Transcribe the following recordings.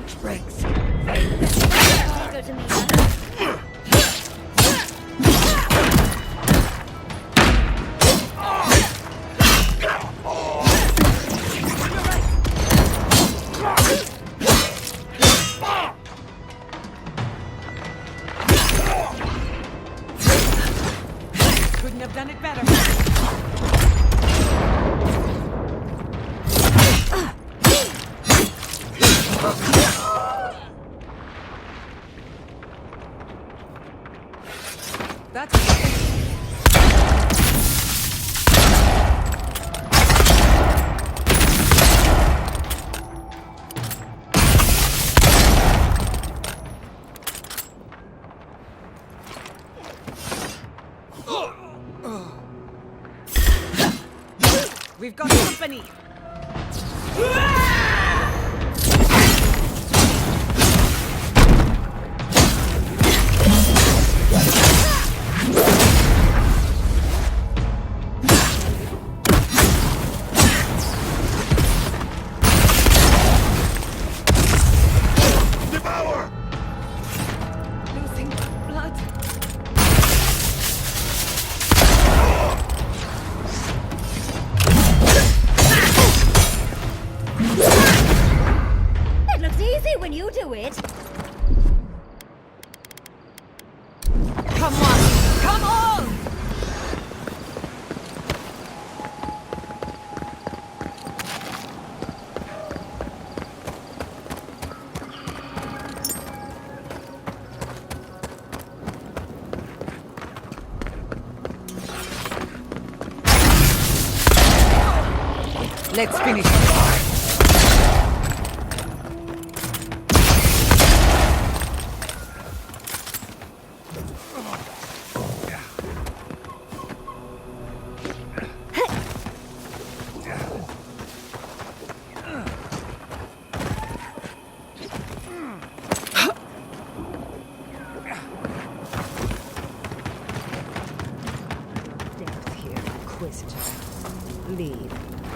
lunch breaks. Go to me. Couldn't have done it better. That's we've got company. Losing blood. It looks easy when you do it. Come on! Come on! Let's finish. Stand here, Inquisitor. Leave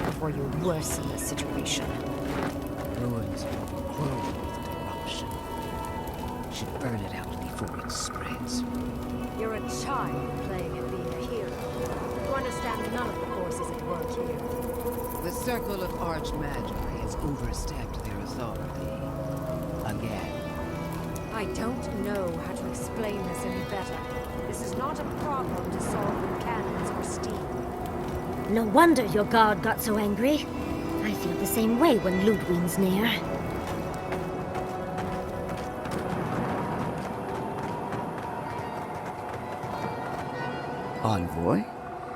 before you worsen the situation. Ruins are cruel with corruption. Should burn it out before it spreads. You're a child playing at being a hero. You understand none of the forces at work here. The Circle of Archmagi has overstepped their authority. Again. I don't know how to explain this any better. This is not a problem to solve with cannons or steam. No wonder your guard got so angry. I feel the same way when Lodwyn's near. Envoy,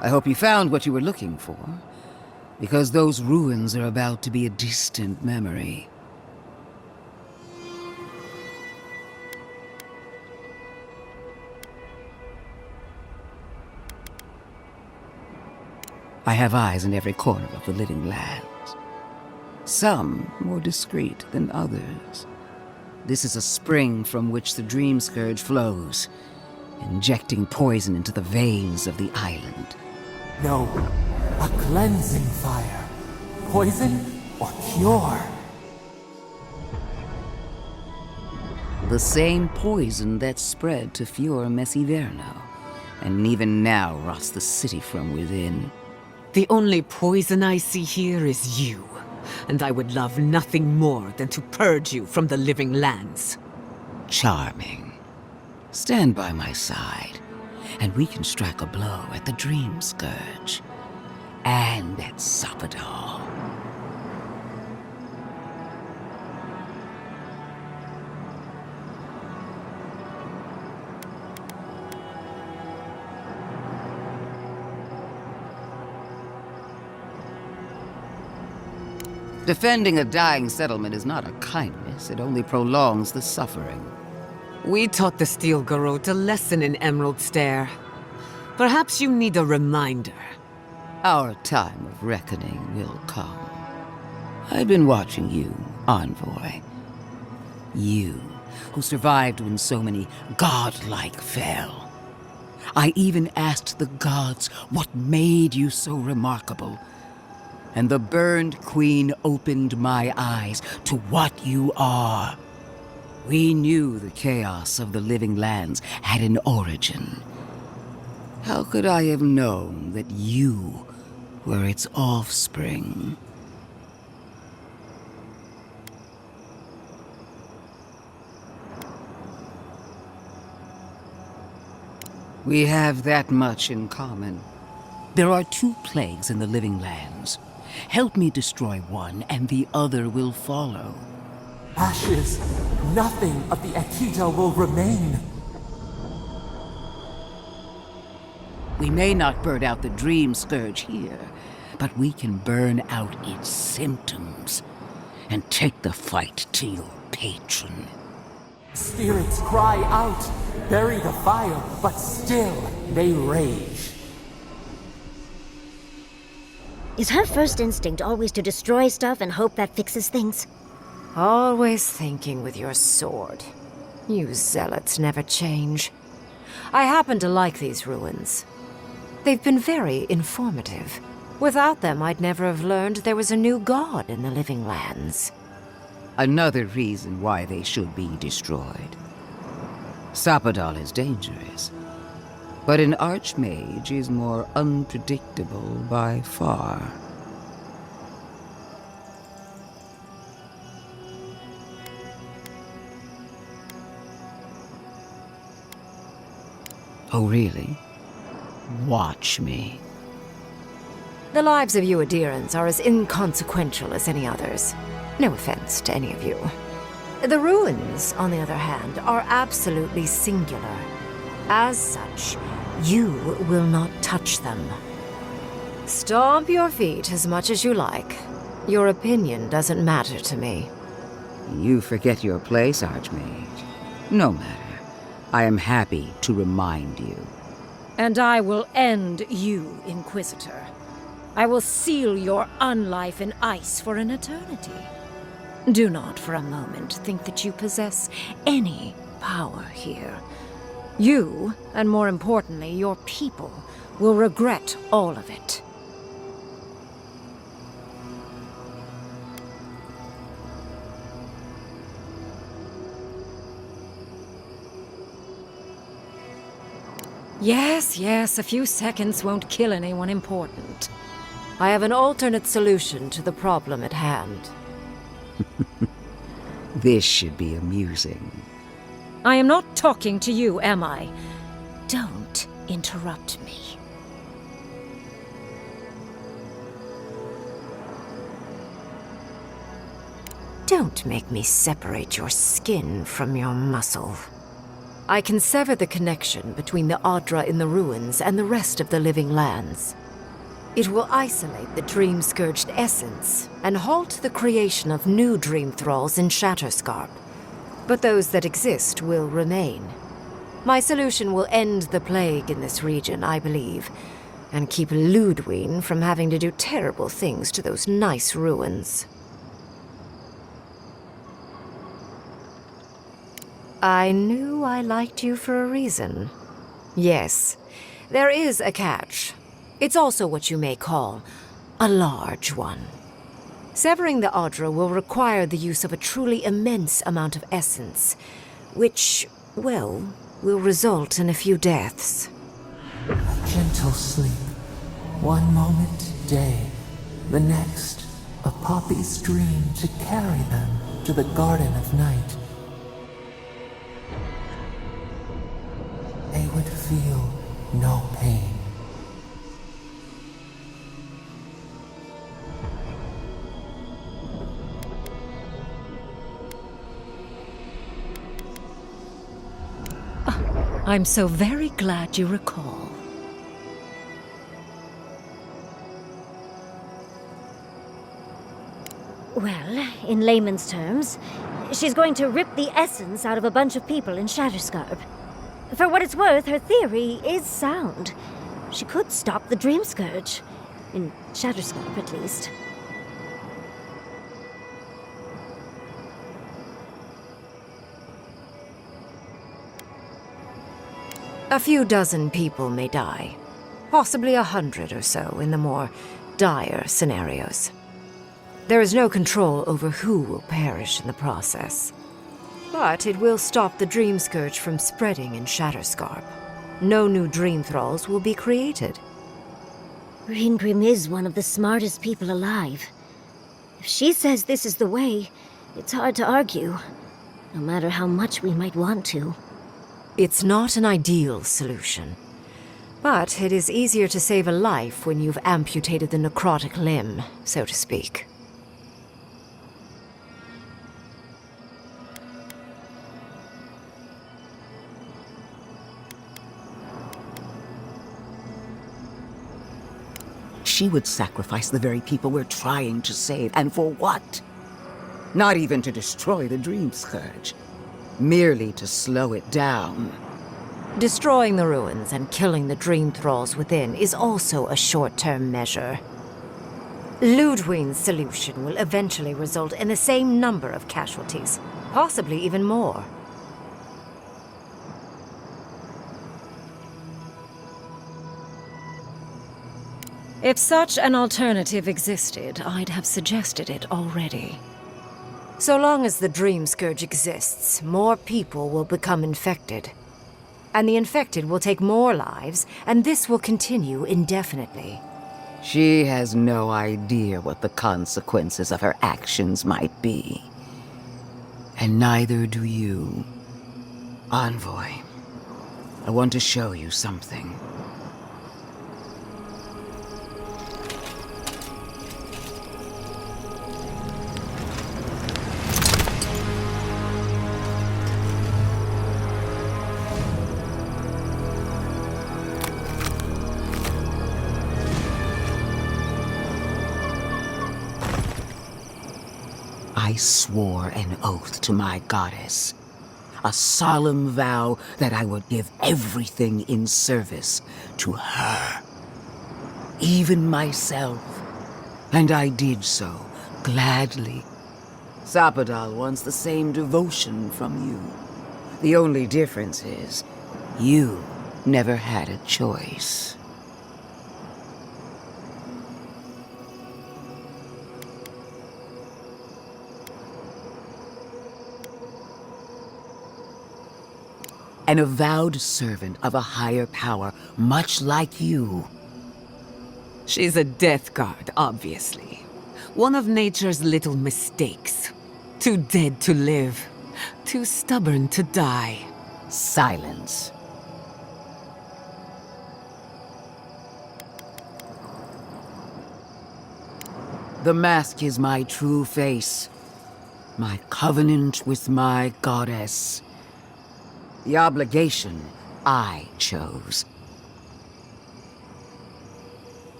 I hope you found what you were looking for, because those ruins are about to be a distant memory. I have eyes in every corner of the living lands. Some more discreet than others. This is a spring from which the Dream Scourge flows, injecting poison into the veins of the island. No, a cleansing fire. Poison or cure? The same poison that spread to Fior Messiverno, and even now rots the city from within. The only poison I see here is you, and I would love nothing more than to purge you from the living lands. Charming. Stand by my side, and we can strike a blow at the Dream Scourge. And at Sapadal. Defending a dying settlement is not a kindness, it only prolongs the suffering. We taught the Steel Garrote a lesson in Emerald Stair. Perhaps you need a reminder. Our time of reckoning will come. I've been watching you, Envoy. You, who survived when so many godlike fell. I even asked the gods what made you so remarkable. and the burned queen opened my eyes to what you are. We knew the chaos of the living lands had an origin. How could I have known that you were its offspring? We have that much in common. There are 2 plagues in the living lands. Help me destroy one, and the other will follow. Ashes! Nothing of the Akita will remain! We may not burn out the dream scourge here, but we can burn out its symptoms and take the fight to your patron. Spirits cry out, bury the fire, but still they rage. Is her first instinct always to destroy stuff and hope that fixes things? Always thinking with your sword. You zealots never change. I happen to like these ruins. They've been very informative. Without them, I'd never have learned there was a new god in the living lands. Another reason why they should be destroyed. Sapadal is dangerous, but an archmage is more unpredictable by far. Oh, really? Watch me. The lives of you Adirans are as inconsequential as any others. No offense to any of you. The ruins, on the other hand, are absolutely singular. As such, you will not touch them. Stomp your feet as much as you like. Your opinion doesn't matter to me. You forget your place, Archmage. No matter. I am happy to remind you. And I will end you, Inquisitor. I will seal your unlife in ice for an eternity. Do not for a moment think that you possess any power here. You, and more importantly, your people, will regret all of it. Yes, a few seconds won't kill anyone important. I have an alternate solution to the problem at hand. This should be amusing. I am not talking to you, am I? Don't interrupt me. Don't make me separate your skin from your muscle. I can sever the connection between the Adra in the ruins and the rest of the living lands. It will isolate the dream-scourged essence and halt the creation of new dream thralls in Shatterscarp. But those that exist will remain. My solution will end the plague in this region, I believe, and keep Lodwyn from having to do terrible things to those nice ruins. I knew I liked you for a reason. Yes, there is a catch. It's also what you may call a large one. Severing the Adra will require the use of a truly immense amount of essence, which, well, will result in a few deaths. A gentle sleep. One moment day, the next, a poppy's dream to carry them to the Garden of Night. They would feel no pain. I'm so very glad you recall. Well, in layman's terms, she's going to rip the essence out of a bunch of people in Shatterscarp. For what it's worth, her theory is sound. She could stop the Dream Scourge. In Shatterscarp, at least. A few dozen people may die. Possibly 100 or so in the more dire scenarios. There is no control over who will perish in the process. But it will stop the Dream Scourge from spreading in Shatterscarp. No new Dream Thralls will be created. Ryngrim is one of the smartest people alive. If she says this is the way, it's hard to argue, no matter how much we might want to. It's not an ideal solution. But it is easier to save a life when you've amputated the necrotic limb, so to speak. She would sacrifice the very people we're trying to save, and for what? Not even to destroy the Dream Scourge. Merely to slow it down. Destroying the ruins and killing the Dream Thralls within is also a short-term measure. Lodwyn's solution will eventually result in the same number of casualties, possibly even more. If such an alternative existed, I'd have suggested it already. So long as the Dream Scourge exists, more people will become infected. And the infected will take more lives, and this will continue indefinitely. She has no idea what the consequences of her actions might be. And neither do you. Envoy, I want to show you something. I swore an oath to my goddess. A solemn vow that I would give everything in service to her. Even myself. And I did so, gladly. Sapadal wants the same devotion from you. The only difference is, you never had a choice. An avowed servant of a higher power, much like you. She's a death guard, obviously. One of nature's little mistakes. Too dead to live. Too stubborn to die. Silence. The mask is my true face. My covenant with my goddess. The obligation I chose.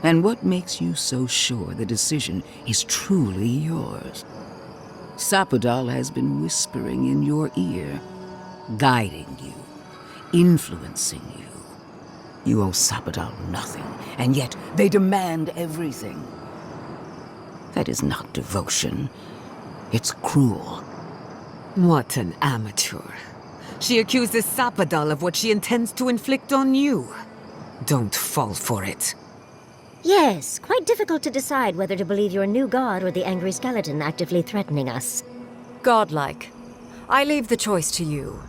And what makes you so sure the decision is truly yours? Sapadal has been whispering in your ear, guiding you, influencing you. You owe Sapadal nothing, and yet they demand everything. That is not devotion. It's cruel. What an amateur. She accuses Sapadal of what she intends to inflict on you. Don't fall for it. Yes, quite difficult to decide whether to believe your new god or the angry skeleton actively threatening us. Godlike. I leave the choice to you.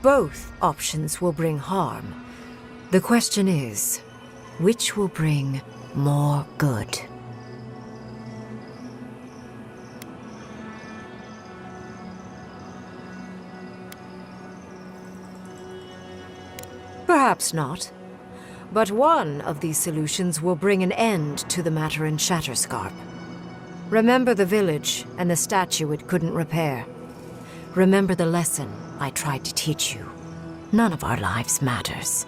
Both options will bring harm. The question is, which will bring more good? Perhaps not. But one of these solutions will bring an end to the matter in Shatterscarp. Remember the village and the statue it couldn't repair. Remember the lesson I tried to teach you. None of our lives matters.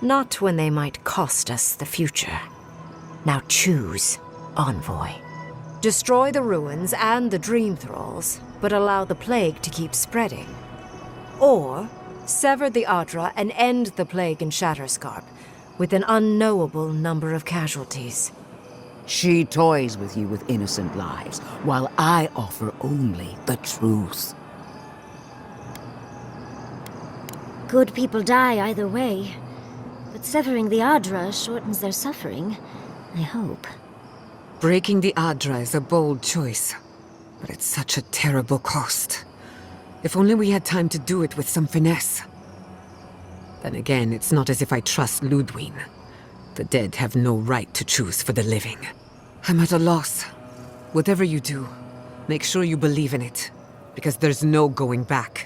Not when they might cost us the future. Now choose, Envoy. Destroy the ruins and the Dream Thralls, but allow the plague to keep spreading. Or sever the Adra and end the plague in Shatterscarp, with an unknowable number of casualties. She toys with you with innocent lives, while I offer only the truth. Good people die either way. But severing the Adra shortens their suffering, I hope. Breaking the Adra is a bold choice, but it's such a terrible cost. If only we had time to do it with some finesse. Then again, it's not as if I trust Lodwyn. The dead have no right to choose for the living. I'm at a loss. Whatever you do, make sure you believe in it, because there's no going back.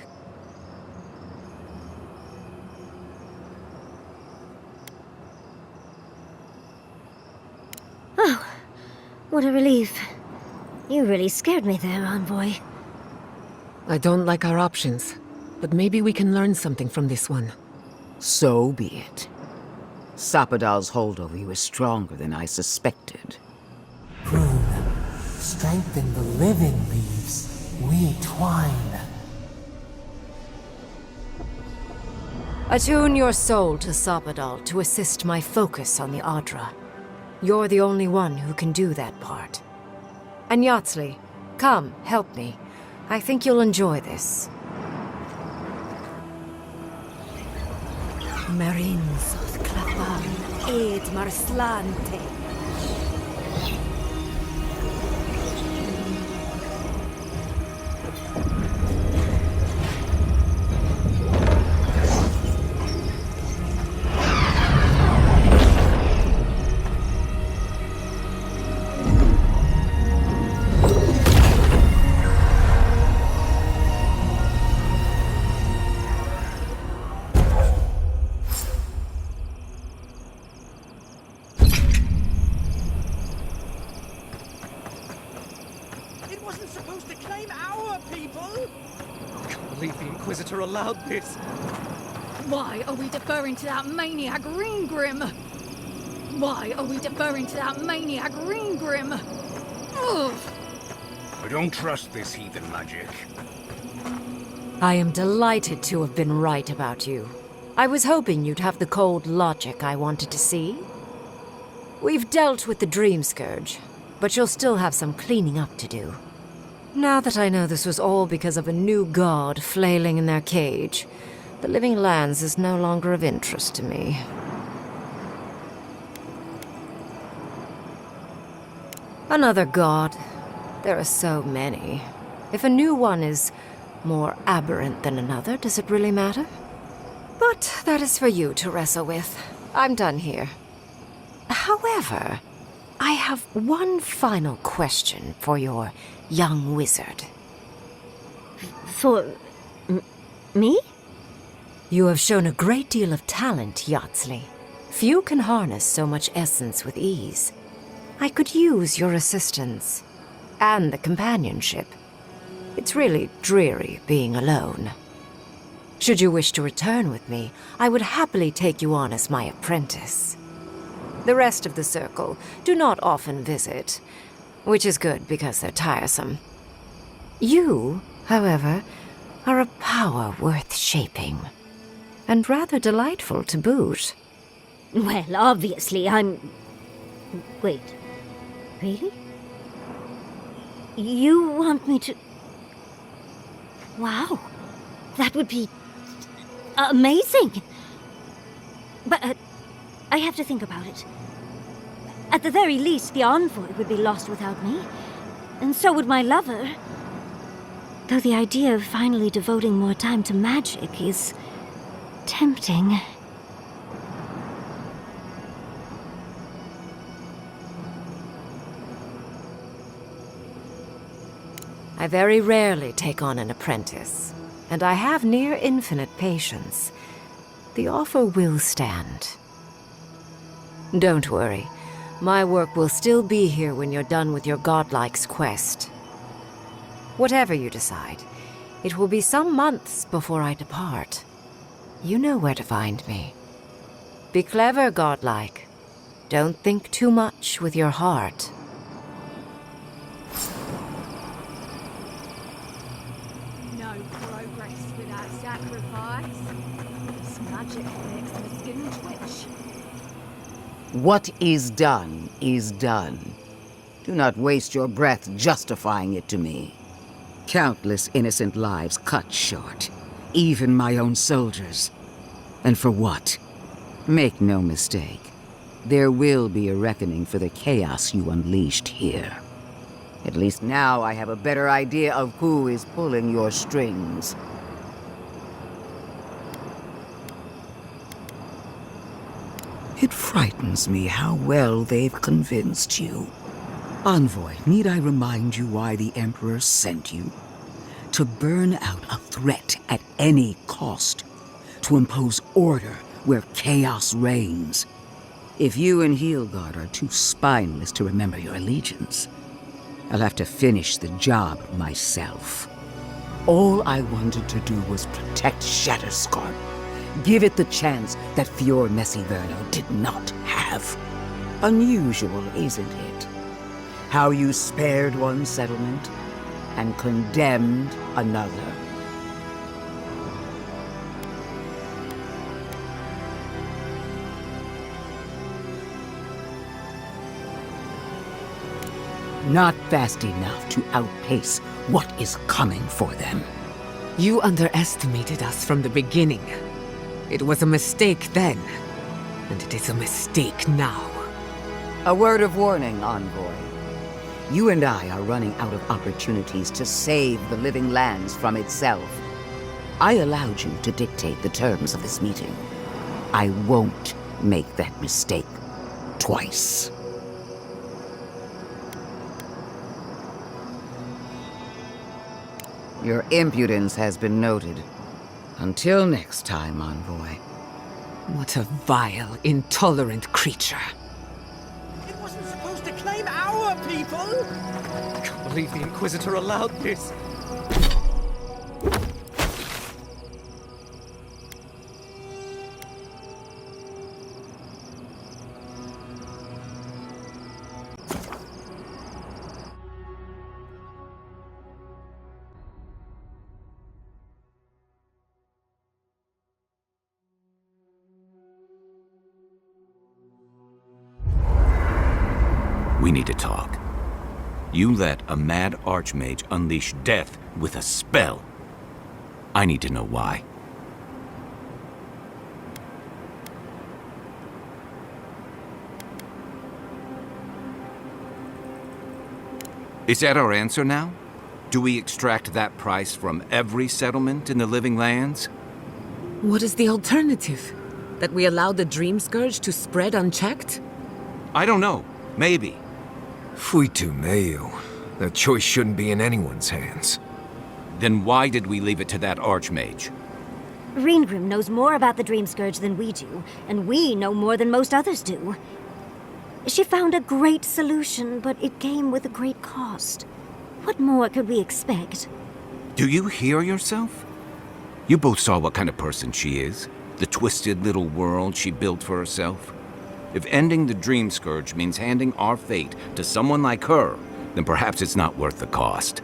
Oh, what a relief. You really scared me there, Envoy. I don't like our options, but maybe we can learn something from this one. So be it. Sapadal's hold over you is stronger than I suspected. Prune, strengthen the living leaves. We twine. Attune your soul to Sapadal to assist my focus on the Adra. You're the only one who can do that part. And Yatsley, come, help me. I think you'll enjoy this. Marins Klapan Ed Marslante. The Inquisitor allowed this. Why are we deferring to that maniac Ryngrim? Why are we deferring to that maniac Ryngrim? Ugh. I don't trust this heathen magic. I am delighted to have been right about you. I was hoping you'd have the cold logic I wanted to see. We've dealt with the Dream Scourge, but you'll still have some cleaning up to do. Now that I know this was all because of a new god flailing in their cage, the Living Lands is no longer of interest to me. Another god. There are so many. If a new one is more aberrant than another, does it really matter? But that is for you to wrestle with. I'm done here. However, I have one final question for your young wizard. For... me? You have shown a great deal of talent, Yatsley. Few can harness so much essence with ease. I could use your assistance. And the companionship. It's really dreary being alone. Should you wish to return with me, I would happily take you on as my apprentice. The rest of the circle do not often visit, which is good because they're tiresome. You, however, are a power worth shaping, and rather delightful to boot. Well, obviously, I'm... Wait. Really? You want me to... Wow. That would be... amazing! But, I have to think about it. At the very least, the Envoy would be lost without me. And so would my lover. Though the idea of finally devoting more time to magic is... tempting. I very rarely take on an apprentice, and I have near infinite patience. The offer will stand. Don't worry. My work will still be here when you're done with your godlike's quest. Whatever you decide, it will be some months before I depart. You know where to find me. Be clever, godlike. Don't think too much with your heart. No progress without sacrifice. This magic makes my skin twitch. What is done is done. Do not waste your breath justifying it to me. Countless innocent lives cut short. Even my own soldiers. And for what? Make no mistake. There will be a reckoning for the chaos you unleashed here. At least now I have a better idea of who is pulling your strings. It frightens me how well they've convinced you. Envoy, need I remind you why the Emperor sent you? To burn out a threat at any cost. To impose order where chaos reigns. If you and Heelgard are too spineless to remember your allegiance, I'll have to finish the job myself. All I wanted to do was protect Shatterscarp. Give it the chance that Fior Messiverno did not have. Unusual, isn't it? How you spared one settlement and condemned another. Not fast enough to outpace what is coming for them. You underestimated us from the beginning. It was a mistake then, and it is a mistake now. A word of warning, Envoy. You and I are running out of opportunities to save the living lands from itself. I allowed you to dictate the terms of this meeting. I won't make that mistake twice. Your impudence has been noted. Until next time, Envoy. What a vile, intolerant creature. It wasn't supposed to claim our people! I can't believe the Inquisitor allowed this. We need to talk. You let a mad archmage unleash death with a spell. I need to know why. Is that our answer now? Do we extract that price from every settlement in the Living Lands? What is the alternative? That we allow the Dream Scourge to spread unchecked? I don't know. Maybe. Fuitu Mayu. That choice shouldn't be in anyone's hands. Then why did we leave it to that archmage? Ryngrim knows more about the Dream Scourge than we do, and we know more than most others do. She found a great solution, but it came with a great cost. What more could we expect? Do you hear yourself? You both saw what kind of person she is. The twisted little world she built for herself. If ending the Dream Scourge means handing our fate to someone like her, then perhaps it's not worth the cost.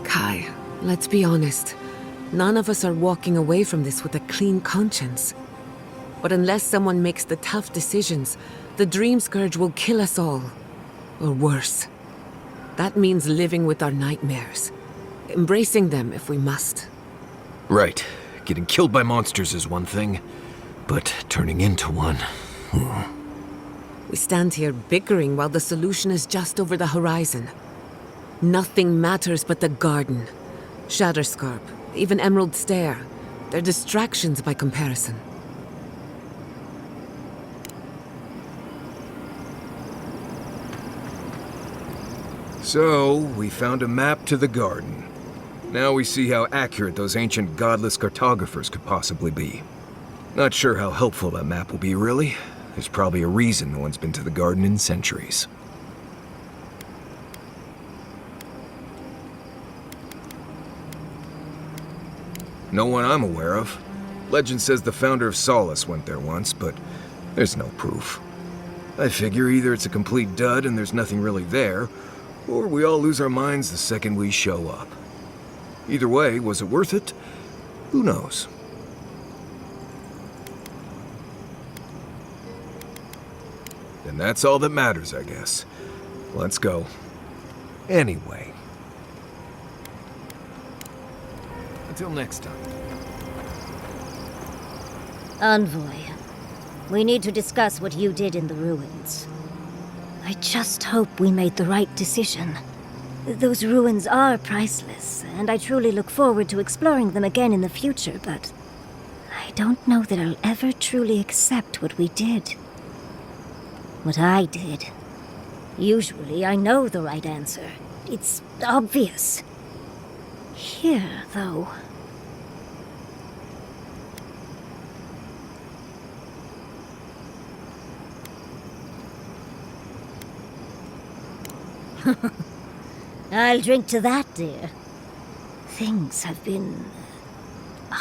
Kai, let's be honest. None of us are walking away from this with a clean conscience. But unless someone makes the tough decisions, the Dream Scourge will kill us all. Or worse. That means living with our nightmares. Embracing them if we must. Right. Getting killed by monsters is one thing, but turning into one... We stand here bickering while the solution is just over the horizon. Nothing matters but the garden. Shatterscarp, even Emerald Stair. They're distractions by comparison. So, we found a map to the garden. Now we see how accurate those ancient godless cartographers could possibly be. Not sure how helpful that map will be, really. There's probably a reason no one's been to the garden in centuries. No one I'm aware of. Legend says the founder of Solace went there once, but there's no proof. I figure either it's a complete dud and there's nothing really there, or we all lose our minds the second we show up. Either way, was it worth it? Who knows? And that's all that matters, I guess. Let's go. Anyway. Until next time. Envoy, we need to discuss what you did in the ruins. I just hope we made the right decision. Those ruins are priceless, and I truly look forward to exploring them again in the future, but I don't know that I'll ever truly accept what we did. What I did. Usually I know the right answer. It's obvious. Here, though... I'll drink to that, dear. Things have been...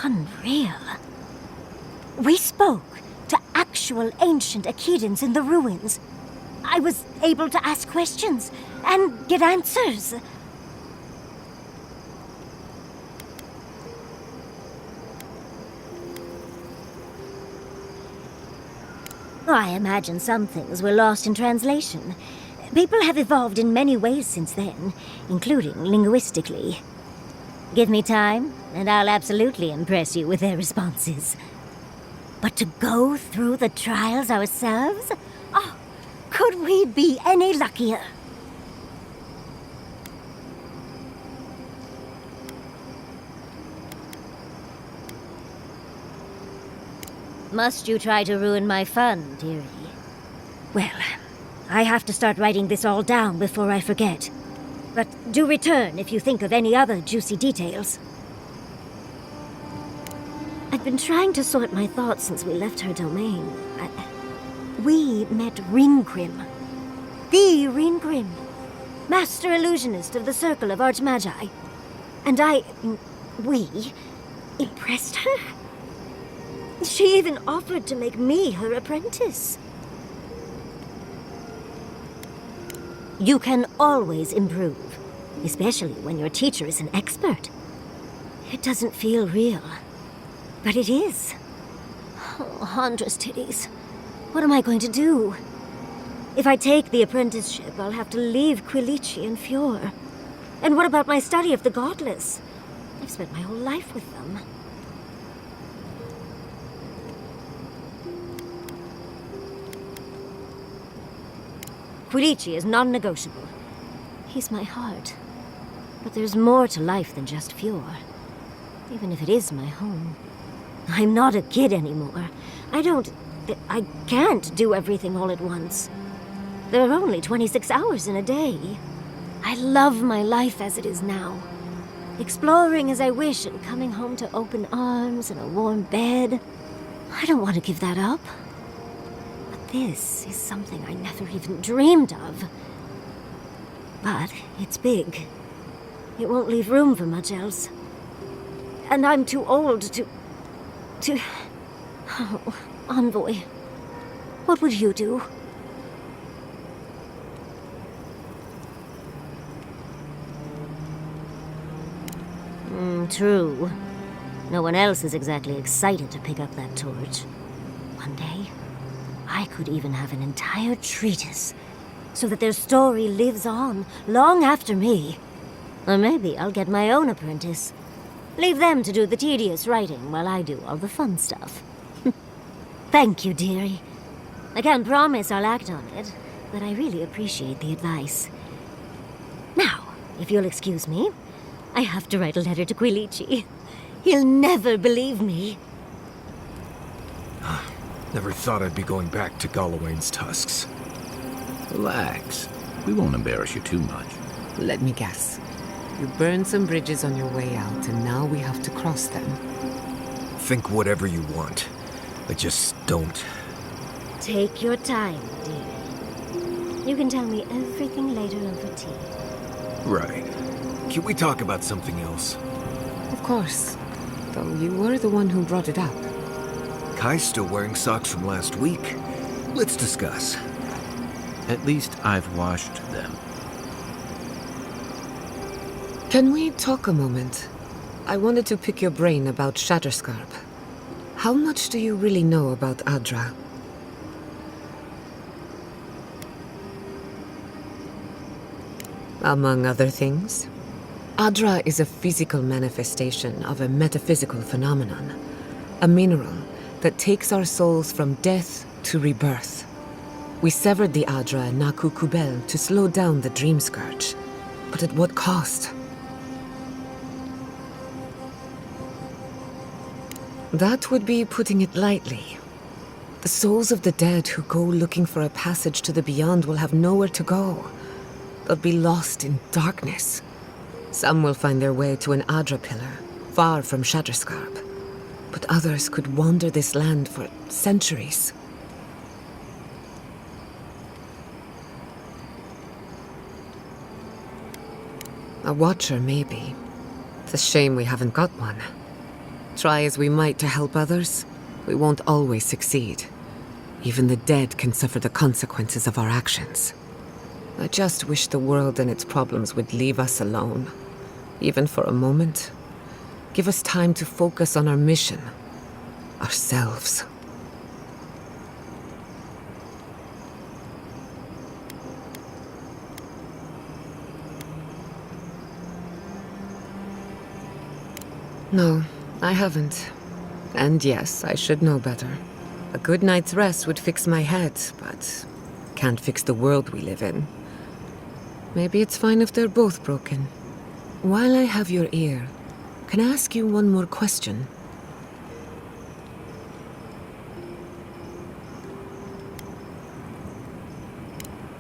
unreal. We spoke to actual ancient Akedans in the ruins. I was able to ask questions and get answers. I imagine some things were lost in translation. People have evolved in many ways since then, including linguistically. Give me time, and I'll absolutely impress you with their responses. But to go through the trials ourselves? Oh, could we be any luckier? Must you try to ruin my fun, dearie? Well, I have to start writing this all down before I forget. But do return if you think of any other juicy details. I've been trying to sort my thoughts since we left her domain. We met Ryngrim. The Ryngrim. Master illusionist of the Circle of Archmagi. And we impressed her. She even offered to make me her apprentice. You can always improve, especially when your teacher is an expert. It doesn't feel real, but it is. Oh, Huntress titties. What am I going to do? If I take the apprenticeship, I'll have to leave Quilici and Fjord. And what about my study of the Godless? I've spent my whole life with them. Quilici is non-negotiable. He's my heart. But there's more to life than just Fjord. Even if it is my home. I'm not a kid anymore. I can't do everything all at once. There are only 26 hours in a day. I love my life as it is now. Exploring as I wish and coming home to open arms and a warm bed. I don't want to give that up. This is something I never even dreamed of. But it's big. It won't leave room for much else. And I'm too old to... Oh, Envoy. What would you do? True. No one else is exactly excited to pick up that torch. One day, I could even have an entire treatise, so that their story lives on long after me. Or maybe I'll get my own apprentice. Leave them to do the tedious writing while I do all the fun stuff. Thank you, dearie. I can't promise I'll act on it, but I really appreciate the advice. Now, if you'll excuse me, I have to write a letter to Quilici. He'll never believe me. Never thought I'd be going back to Galawain's tusks. Relax. We won't embarrass you too much. Let me guess. You burned some bridges on your way out, and now we have to cross them. Think whatever you want. I just don't. Take your time, dearie. You can tell me everything later over tea. Right. Can we talk about something else? Of course. Though you were the one who brought it up. Kai's still wearing socks from last week. Let's discuss. At least I've washed them. Can we talk a moment? I wanted to pick your brain about Shatterscarp. How much do you really know about Adra? Among other things? Adra is a physical manifestation of a metaphysical phenomenon. A mineral that takes our souls from death to rebirth. We severed the Adra and Naku Kubel to slow down the Dream Scourge. But at what cost? That would be putting it lightly. The souls of the dead who go looking for a passage to the beyond will have nowhere to go. They'll be lost in darkness. Some will find their way to an Adra pillar, far from Shatterscarp. But others could wander this land for centuries. A watcher, maybe. It's a shame we haven't got one. Try as we might to help others, we won't always succeed. Even the dead can suffer the consequences of our actions. I just wish the world and its problems would leave us alone. Even for a moment. Give us time to focus on our mission. Ourselves. No, I haven't. And yes, I should know better. A good night's rest would fix my head, but can't fix the world we live in. Maybe it's fine if they're both broken. While I have your ear, can I ask you one more question?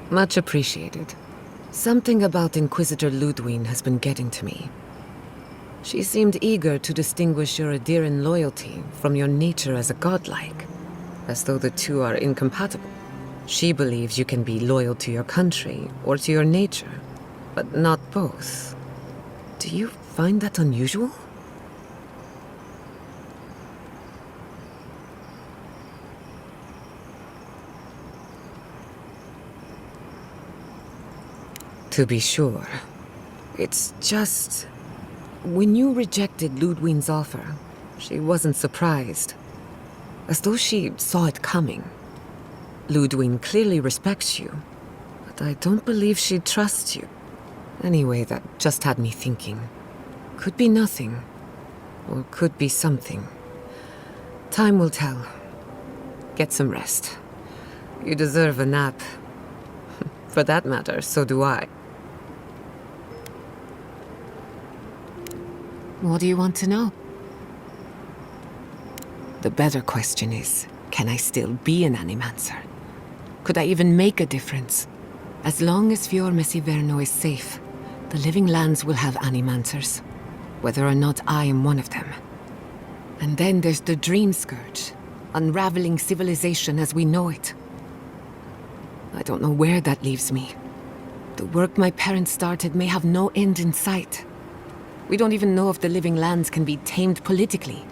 Much appreciated. Something about Inquisitor Lodwyn has been getting to me. She seemed eager to distinguish your Adiran loyalty from your nature as a godlike, as though the two are incompatible. She believes you can be loyal to your country or to your nature, but not both. Do you find that unusual? To be sure. It's just... when you rejected Lodwyn's offer, she wasn't surprised. As though she saw it coming. Lodwyn clearly respects you, but I don't believe she trusts you. Anyway, that just had me thinking. Could be nothing, or could be something. Time will tell. Get some rest. You deserve a nap. For that matter, so do I. What do you want to know? The better question is, can I still be an Animancer? Could I even make a difference? As long as Fior Messiverno is safe, the living lands will have Animancers, whether or not I am one of them. And then there's the Dream Scourge, unraveling civilization as we know it. I don't know where that leaves me. The work my parents started may have no end in sight. We don't even know if the living lands can be tamed politically,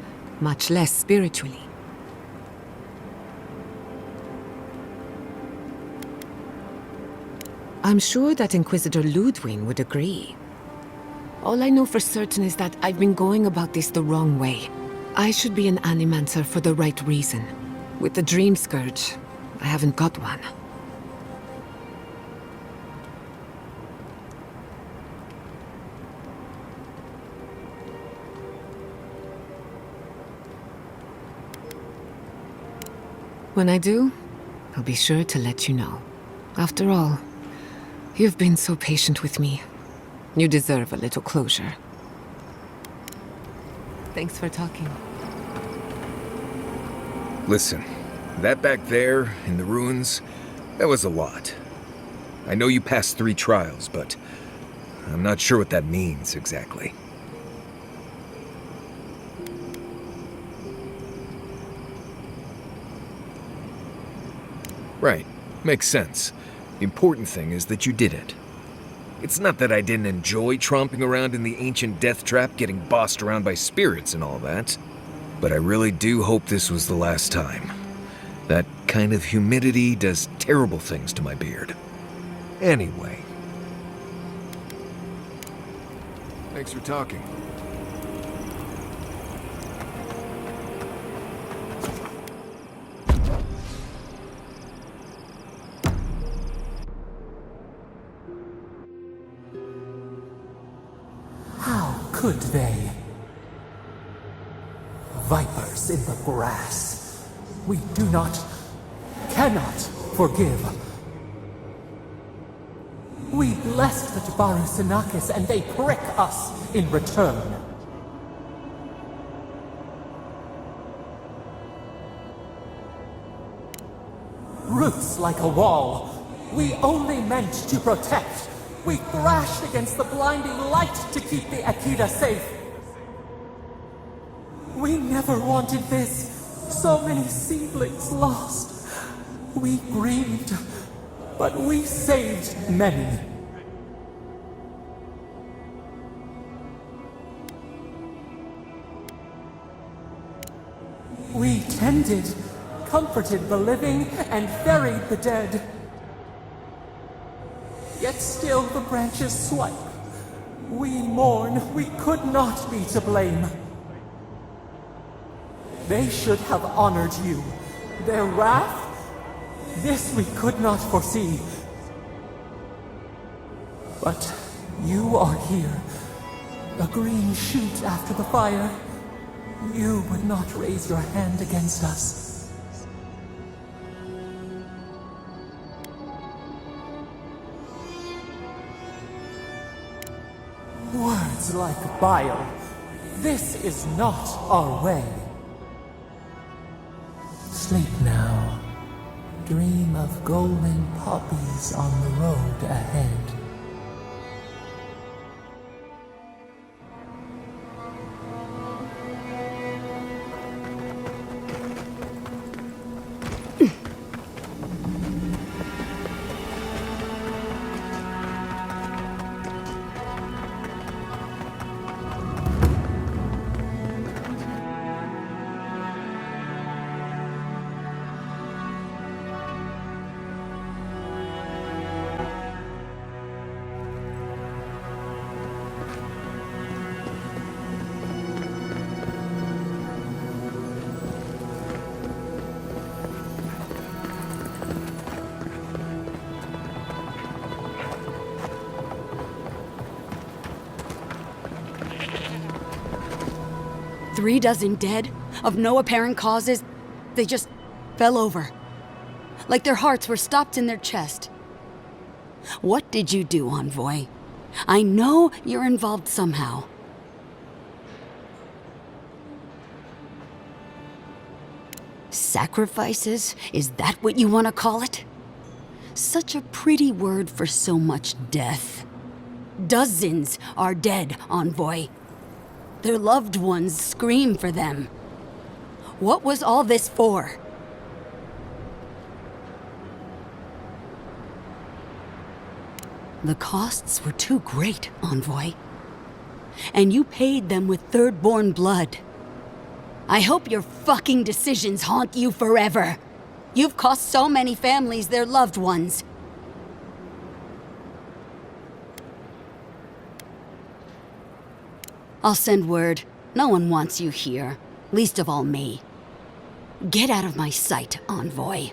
much less spiritually. I'm sure that Inquisitor Lodwyn would agree. All I know for certain is that I've been going about this the wrong way. I should be an Animancer for the right reason. With the Dream Scourge, I haven't got one. When I do, I'll be sure to let you know. After all, you've been so patient with me. You deserve a little closure. Thanks for talking. Listen, that back there, in the ruins, that was a lot. I know you passed 3 trials, but I'm not sure what that means exactly. Right, makes sense. The important thing is that you did it. It's not that I didn't enjoy tromping around in the ancient death trap, getting bossed around by spirits and all that, but I really do hope this was the last time. That kind of humidity does terrible things to my beard. Anyway. Thanks for talking. could they? Vipers in the grass. We do not, cannot forgive. We blessed the Tabaru Sinakis and they prick us in return. Roots like a wall. We only meant to protect. We thrashed against the blinding light to keep the Akita safe. We never wanted this. So many seedlings lost. We grieved, but we saved many. We tended, comforted the living, and buried the dead. Yet still the branches swipe. We mourn, we could not be to blame. They should have honored you. Their wrath? This we could not foresee. But you are here. A green shoot after the fire. You would not raise your hand against us. Words like bile. This is not our way. Sleep now. Dream of golden poppies on the road ahead. Three dozen dead, of no apparent causes. They just fell over. Like their hearts were stopped in their chest. What did you do, Envoy? I know you're involved somehow. Sacrifices? Is that what you want to call it? Such a pretty word for so much death. Dozens are dead, Envoy. Their loved ones scream for them. What was all this for? The costs were too great, Envoy. And you paid them with third-born blood. I hope your fucking decisions haunt you forever. You've cost so many families their loved ones. I'll send word. No one wants you here. Least of all me. Get out of my sight, Envoy.